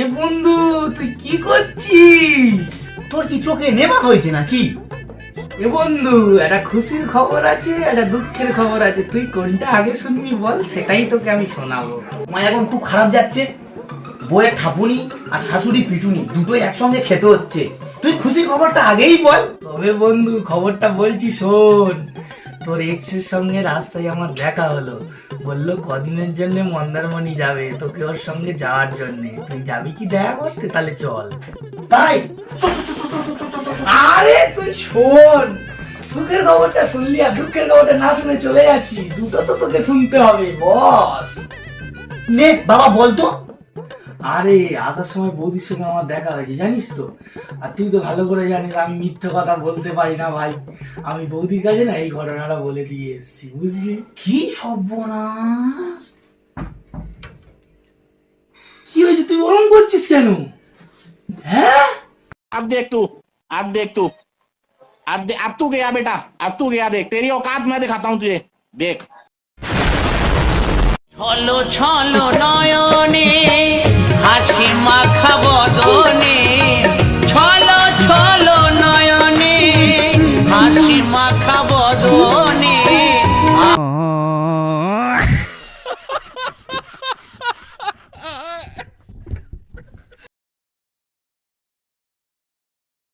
এ বন্ধু, তুই কি করছিস? তোর কি চোখে নেমা হয়েছে নাকি? এ বন্ধু, একটা খুশির খবর আছে, একটা দুঃখের খবর আছে। তুই কোনটা আগে শুনবি বল, সেটাই তোকে আমি শোনাবো। মা এখন খুব খারাপ যাচ্ছে। বউয়ের ঠাপুনি আর শাশুড়ি পিটুনি দুটোই একসঙ্গে খেতে হচ্ছে। তুই খুশির খবরটা আগেই বল। তবে বন্ধু, খবরটা বলছি শোন। তোর এক্সের সঙ্গে রাস্তায় আমার দেখা হলো। বললো কদিনের জন্য মন্দারমণি যাবে, তোকে ওর সঙ্গে যাওয়ার জন্য। তুই যাবি কি দেখা করতে? তাহলে চল। তাই আরে তুই শোন, সুখের খবরটা শুনলি আর দুঃখের খবরটা না শুনে চলে যাচ্ছিস। দুটো তো তোকে শুনতে হবে বস। নে বাবা বল তো। আরে আসার সময় বৌদির সঙ্গে আমার দেখা হয়েছে, জানিস তো। আর তুই তো ভালো করে জানিস আমি মিথ্যে কথা বলতে পারি না ভাই। আমি বৌদির কাছে না এই ঘটনাটা বলে দিয়ে এসেছি, বুঝলি? কি সর্বনাশ! কি হয়েছে, তুই ওরম করছিস কেন? হ্যাঁ, अब देख तू, अब देख तू, अब तू गया बेटा, अब तू गया। देख तेरी औकात मैं दिखाता हूँ तुझे, देख। ছলো ছলো নয়নে হাসি মাখা বদনে